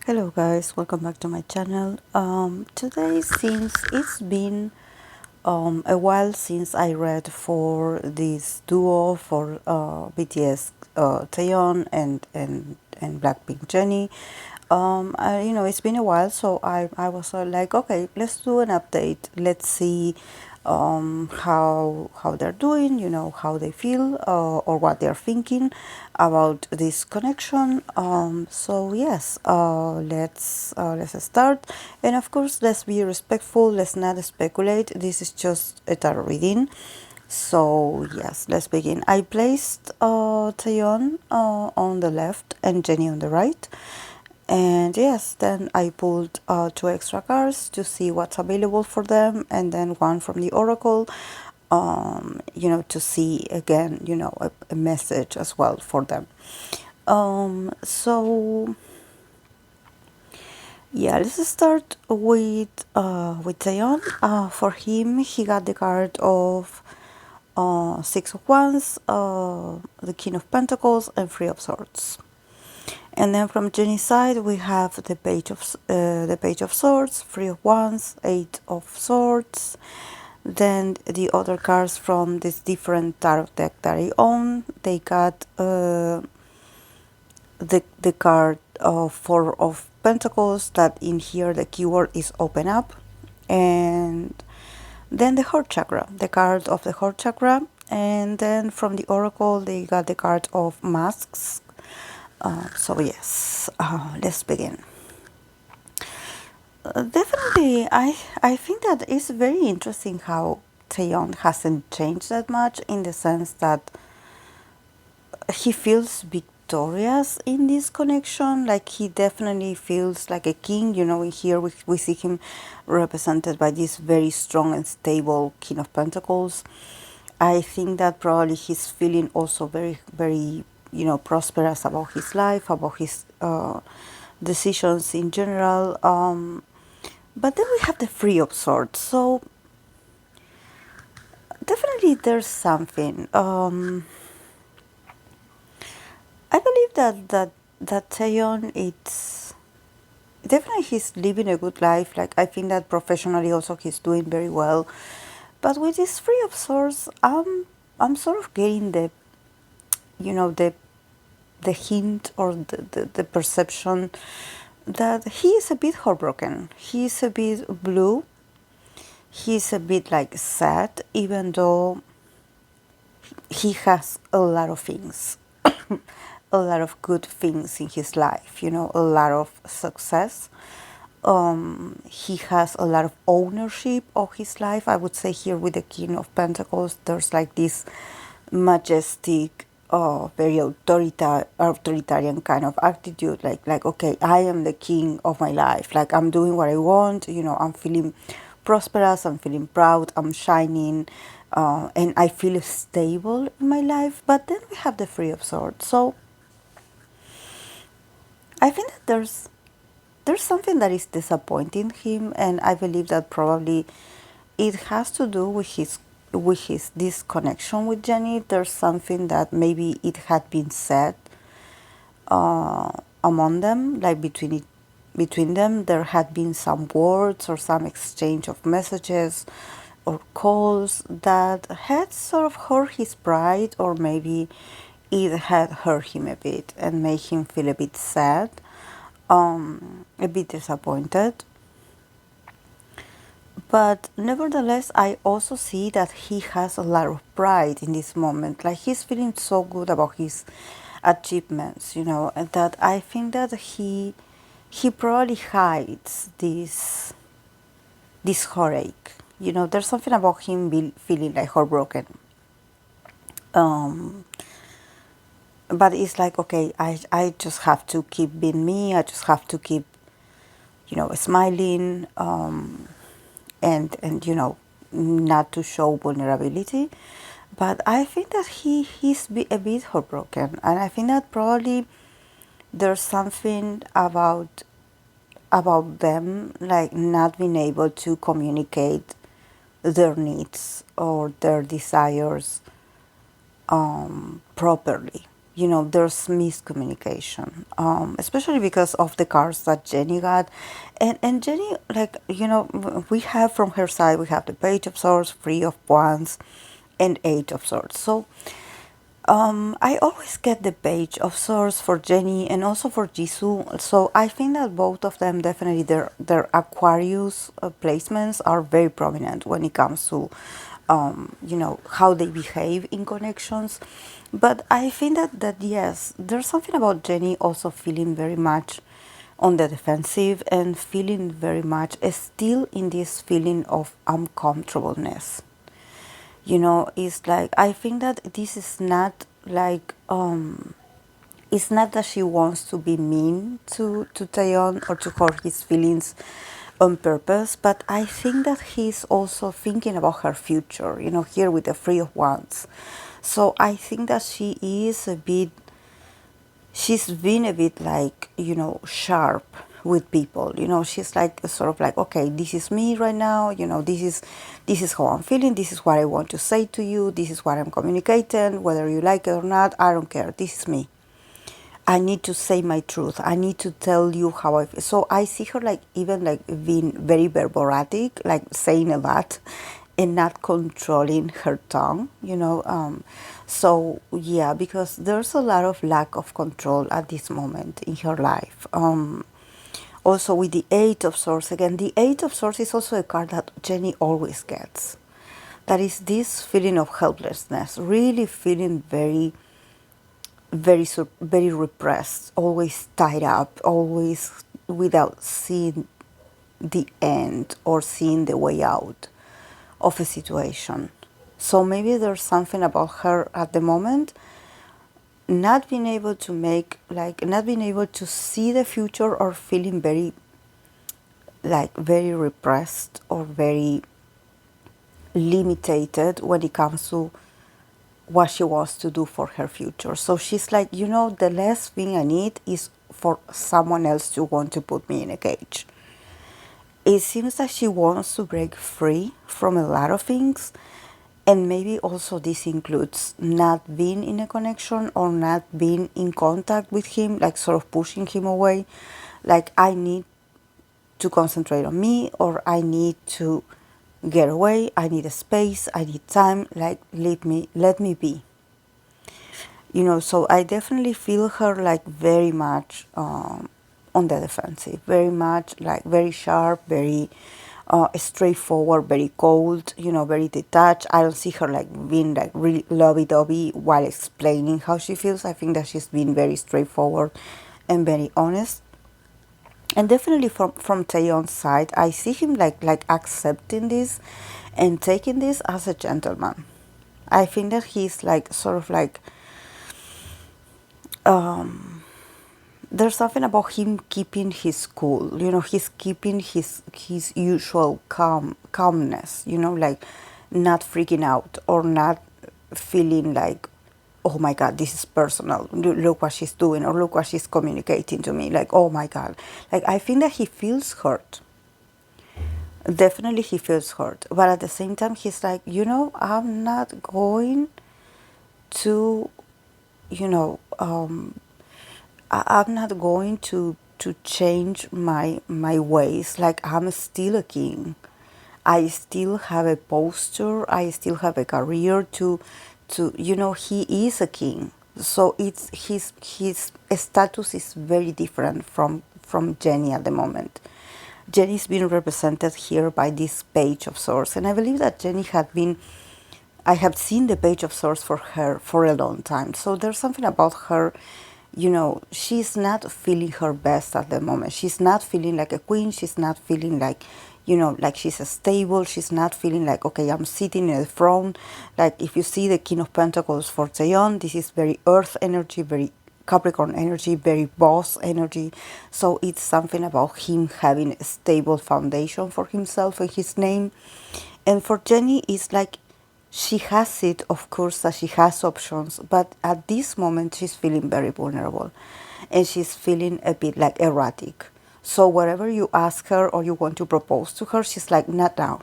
Hello guys, welcome back to my channel. Today, since it's been a while since I read for this duo for BTS, Taehyung and Blackpink Jennie, it's been a while, so I was like, okay, let's do an update. Let's see how they're doing, how they feel, or what they're thinking about this connection. So yes, let's start, and of course let's be respectful. Let's not speculate. This is just a tarot reading. So yes, let's begin. I placed Taeyeon on the left and Jennie on the right. And yes, then I pulled two extra cards to see what's available for them, and then one from the oracle, to see again, a message as well for them. So yeah, let's start with Taeyeon. For him, he got the card of Six of Wands, the King of Pentacles, and Three of Swords. And then from Jennie's side, we have the Page of Swords, Three of Wands, Eight of Swords. Then the other cards from this different tarot deck that I own, they got the card of Four of Pentacles. That in here the keyword is open up, and then the heart chakra, the card of the heart chakra. And then from the oracle, they got the card of masks. So yes, let's begin. Definitely, I think that it's very interesting how Taeyeon hasn't changed that much, in the sense that he feels victorious in this connection. Like, he definitely feels like a king. In here we see him represented by this very strong and stable King of Pentacles. I think that probably he's feeling also very, very, prosperous about his life, about his decisions in general. But then we have the Three of Swords. So definitely there's something. I believe that Taeyeon, it's definitely, he's living a good life. Like, I think that professionally also he's doing very well. But with this Three of Swords, I'm sort of getting the hint, or the perception that he is a bit heartbroken. He's a bit blue. He's a bit like sad, even though he has a lot of things, a lot of good things in his life, a lot of success. He has a lot of ownership of his life. I would say here with the King of Pentacles, there's like this majestic, very authoritarian kind of attitude. Like, okay, I am the king of my life. Like, I'm doing what I want. I'm feeling prosperous. I'm feeling proud. I'm shining, and I feel stable in my life. But then we have the Three of Swords. So I think that there's something that is disappointing him, and I believe that probably it has to do with his disconnection with Jennie. There's something that maybe it had been said among them, like between them, there had been some words or some exchange of messages or calls that had sort of hurt his pride, or maybe it had hurt him a bit and made him feel a bit sad, a bit disappointed. But nevertheless, I also see that he has a lot of pride in this moment. Like, he's feeling so good about his achievements, and that I think that he probably hides this heartache. There's something about him feeling like heartbroken. But it's like, okay, I just have to keep being me. I just have to keep, smiling, and not to show vulnerability. But I think that he's a bit heartbroken, and I think that probably there's something about them, like, not being able to communicate their needs or their desires properly. there's miscommunication, especially because of the cards that Jennie got. And Jennie, like, we have from her side, we have the Page of Swords, Three of Wands, and Eight of Swords. So I always get the Page of Swords for Jennie and also for Jisoo. So I think that both of them, definitely their Aquarius placements are very prominent when it comes to how they behave in connections. But I think that yes, there's something about Jennie also feeling very much on the defensive and feeling very much still in this feeling of uncomfortableness. It's like, I think that this is not like, it's not that she wants to be mean to Taehyung or to hurt his feelings on purpose, but I think that he's also thinking about her future, here with the Three of Wands. So I think that she's been a bit like, sharp with people. She's like, sort of like, okay, this is me right now. This is how I'm feeling. This is what I want to say to you. This is what I'm communicating. Whether you like it or not, I don't care. This is me. I need to say my truth. I need to tell you how I feel. So I see her like even like being very verboratic, like saying a lot and not controlling her tongue. So yeah, because there's a lot of lack of control at this moment in her life. Also with the Eight of Swords, again, the Eight of Swords is also a card that Jennie always gets. That is this feeling of helplessness, really feeling very very repressed, always tied up, always without seeing the end or seeing the way out of a situation. So maybe there's something about her at the moment not being able to not being able to see the future, or feeling very repressed or very limited when it comes to what she wants to do for her future. So she's like, the last thing I need is for someone else to want to put me in a cage. It seems that she wants to break free from a lot of things, and maybe also this includes not being in a connection or not being in contact with him, like sort of pushing him away. Like, I need to concentrate on me, or I need to get away, I need a space, I need time, like let me be. So I definitely feel her like very much on the defensive, very much like very sharp, very straightforward, very cold, very detached. I don't see her like being like really lovey-dovey while explaining how she feels. I think that she's been very straightforward and very honest. And definitely from Taehyung's side, I see him like accepting this and taking this as a gentleman. I think that he's like sort of like there's something about him keeping his cool. He's keeping his usual calmness. Like not freaking out or not feeling like, oh my God, this is personal. Look what she's doing, or look what she's communicating to me. Like, oh my God. Like, I think that he feels hurt. Definitely he feels hurt. But at the same time, he's like, I'm not going to, I'm not going to change my ways. Like, I'm still a king. I still have a posture. I still have a career to he is a king. So it's his status is very different from Jennie at the moment. Jennie's been represented here by this Page of Swords, and I believe that Jennie I have seen the Page of Swords for her for a long time. So there's something about her, she's not feeling her best at the moment. She's not feeling like a queen. She's not feeling like, like she's stable. She's not feeling like, okay, I'm sitting in a throne. Like, if you see the King of Pentacles for Taehyung, this is very earth energy, very Capricorn energy, very boss energy. So it's something about him having a stable foundation for himself and his name. And for Jennie, it's like she has it, of course, that she has options, but at this moment she's feeling very vulnerable and she's feeling a bit like erratic. So whatever you ask her or you want to propose to her, she's like, not now.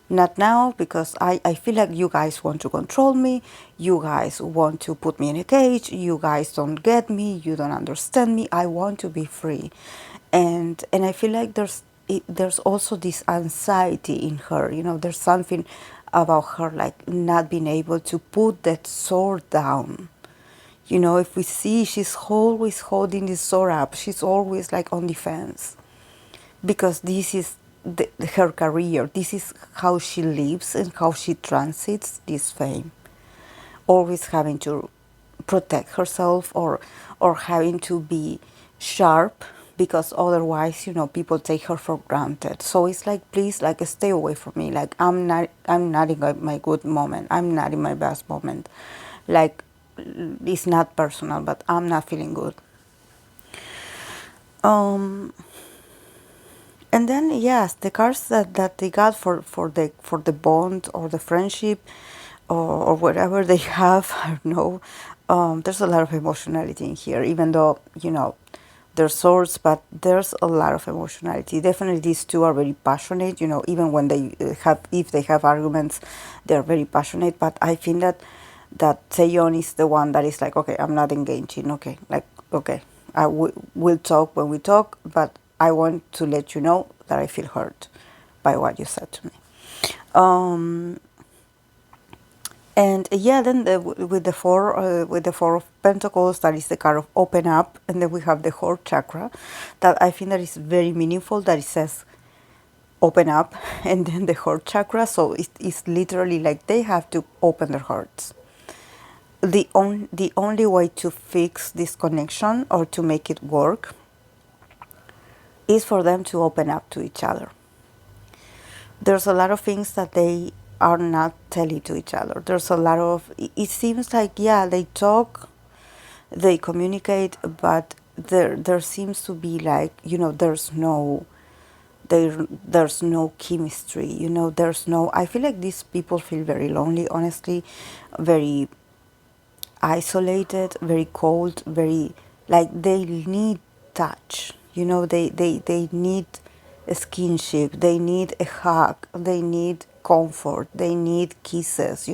Not now, because I feel like you guys want to control me, you guys want to put me in a cage, you guys don't get me, you don't understand me, I want to be free. And I feel like there's also this anxiety in her, there's something about her like not being able to put that sword down. If we see, she's always holding this sword up, she's always like on defense, because this is her career, this is how she lives and how she transits this fame, always having to protect herself, or having to be sharp, because otherwise people take her for granted. So it's like, please, like, stay away from me, like I'm not in my good moment, I'm not in my best moment, like, it's not personal, but I'm not feeling good. um And then, yes, the cards that they got for the bond or the friendship, or whatever they have, I don't know. There's a lot of emotionality in here, even though they're swords, but there's a lot of emotionality. Definitely, these two are very passionate. Even when they if they have arguments, they're very passionate. But I think that Taehyung is the one that is like, okay, I'm not engaging. Okay, like, okay, we'll talk when we talk, but I want to let you know that I feel hurt by what you said to me. Um, and yeah, then with the four of Pentacles, that is the card of open up, and then we have the heart chakra, that I think that is very meaningful. That it says open up, and then the heart chakra. So it's literally like they have to open their hearts. The only way to fix this connection or to make it work is for them to open up to each other. There's a lot of things that they are not telling to each other. There's a lot of, it seems like, yeah, they talk, they communicate, but there seems to be like, there's no chemistry, there's no, I feel like these people feel very lonely, honestly, very isolated, very cold, very, like, they need touch, they need a skinship, they need a hug, they need comfort, they need kisses,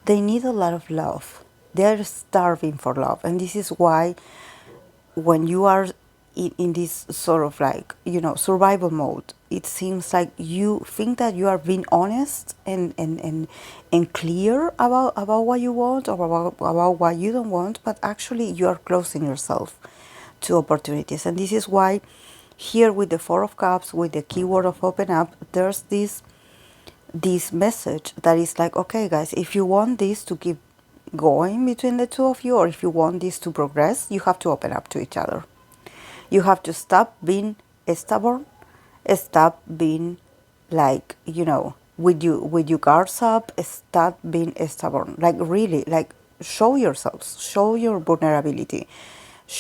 they need a lot of love. They're starving for love, and this is why when you are in this sort of like survival mode, it seems like you think that you are being honest and clear about what you want, or about what you don't want, but actually you are closing yourself to opportunities. And this is why here with the Four of Cups, with the keyword of open up, there's this message that is like, okay guys, if you want this to keep going between the two of you, or if you want this to progress, you have to open up to each other. You have to stop being stubborn, stop being like, with your guards up, stop being stubborn. Like, really, like, show yourselves, show your vulnerability,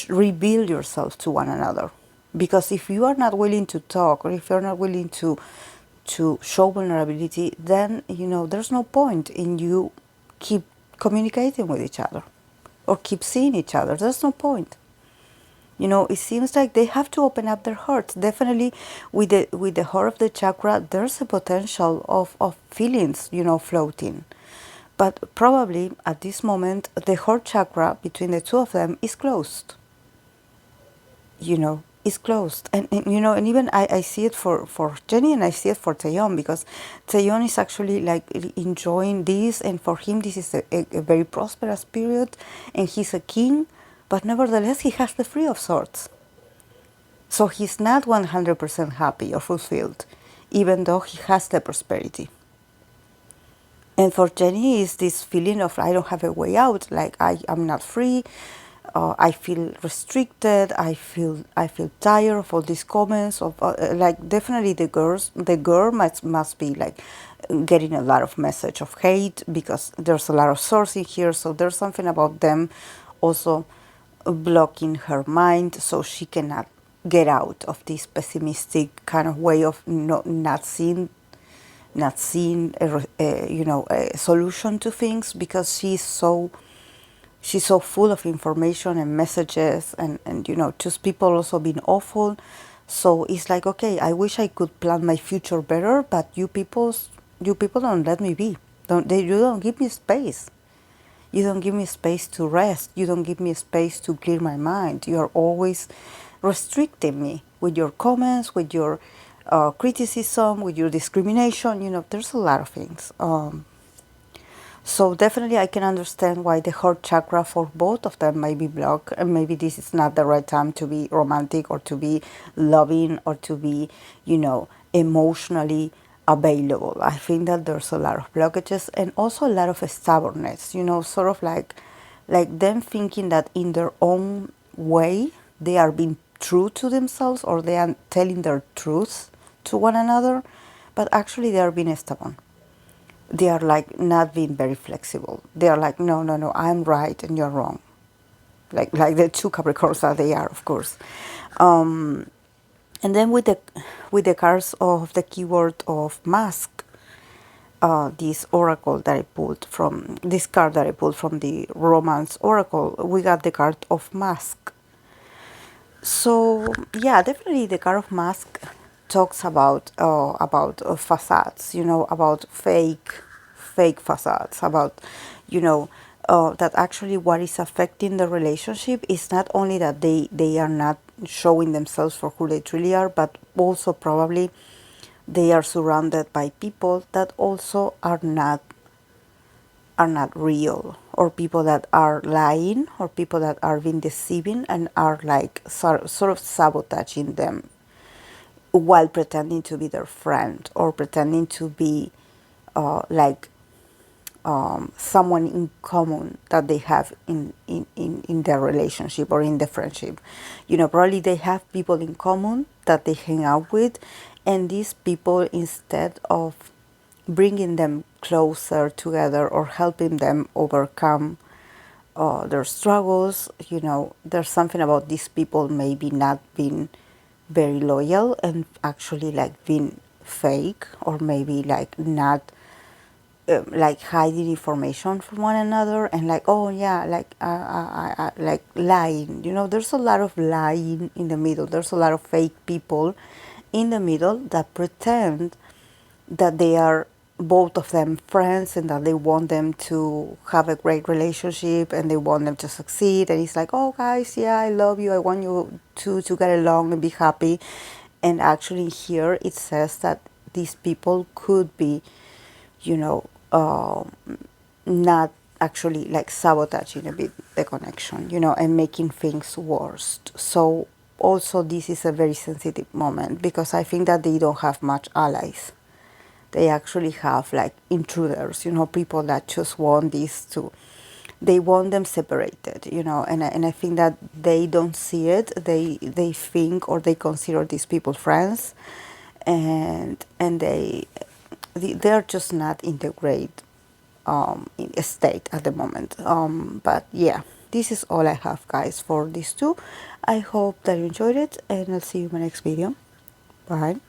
reveal yourself to one another. Because if you are not willing to talk, or if you're not willing to show vulnerability, then there's no point in you keep communicating with each other or keep seeing each other. There's no point. It seems like they have to open up their hearts. Definitely, with the heart of the chakra, there's a potential of feelings, floating. But probably at this moment, the heart chakra between the two of them is closed. Is closed. And even I see it for Jennie, and I see it for Taehyung, because Taehyung is actually like enjoying this, and for him this is a very prosperous period, and he's a king, but nevertheless he has the Three of Swords. So he's not 100% happy or fulfilled, even though he has the prosperity. And for Jennie is this feeling of, I don't have a way out, like I'm not free, I feel restricted, I feel tired of all these comments of like, definitely the girl must be like getting a lot of message of hate, because there's a lot of source in here. So there's something about them also blocking her mind, so she cannot get out of this pessimistic kind of way of not seeing a solution to things, because she's so full of information and messages, and just people also being awful. So it's like, okay, I wish I could plan my future better, but you people you people don't let me be. You don't give me space. You don't give me space to rest. You don't give me space to clear my mind. You are always restricting me with your comments, with your criticism, with your discrimination. There's a lot of things. So definitely I can understand why the heart chakra for both of them might be blocked, and maybe this is not the right time to be romantic or to be loving or to be, emotionally available. I think that there's a lot of blockages and also a lot of stubbornness, sort of like them thinking that in their own way they are being true to themselves, or they are telling their truths to one another, but actually they are being stubborn. They are like not being very flexible. They are like, no, no, no, I'm right and you're wrong. Like the two Capricorns that they are, of course. And then with the cards of the keyword of mask, this oracle that I pulled from this card that I pulled from the romance oracle, we got the card of mask. So yeah, definitely the card of mask talks about facades, about fake facades, about that actually what is affecting the relationship is not only that they are not showing themselves for who they truly are, but also probably they are surrounded by people that also are not real, or people that are lying, or people that are being deceiving and are like sort of sabotaging them while pretending to be their friend, or pretending to be like someone in common that they have in their relationship or in the friendship. Probably they have people in common that they hang out with, and these people, instead of bringing them closer together or helping them overcome their struggles, there's something about these people maybe not being very loyal and actually like being fake, or maybe like not like hiding information from one another, and like, oh yeah, like lying. There's a lot of lying in the middle. There's a lot of fake people in the middle that pretend that they are, both of them, friends, and that they want them to have a great relationship and they want them to succeed. And it's like, oh guys, yeah, I love you, I want you to get along and be happy. And actually here it says that these people could be, you know not actually like sabotaging a bit the connection, and making things worse. So also this is a very sensitive moment, because I think that they don't have much allies. They actually have like intruders, people that just want they want them separated, and I think that they don't see it. They think, or they consider these people friends, and they're just not in the great state at the moment. But yeah, this is all I have, guys, for these two. I hope that you enjoyed it, and I'll see you in my next video. Bye.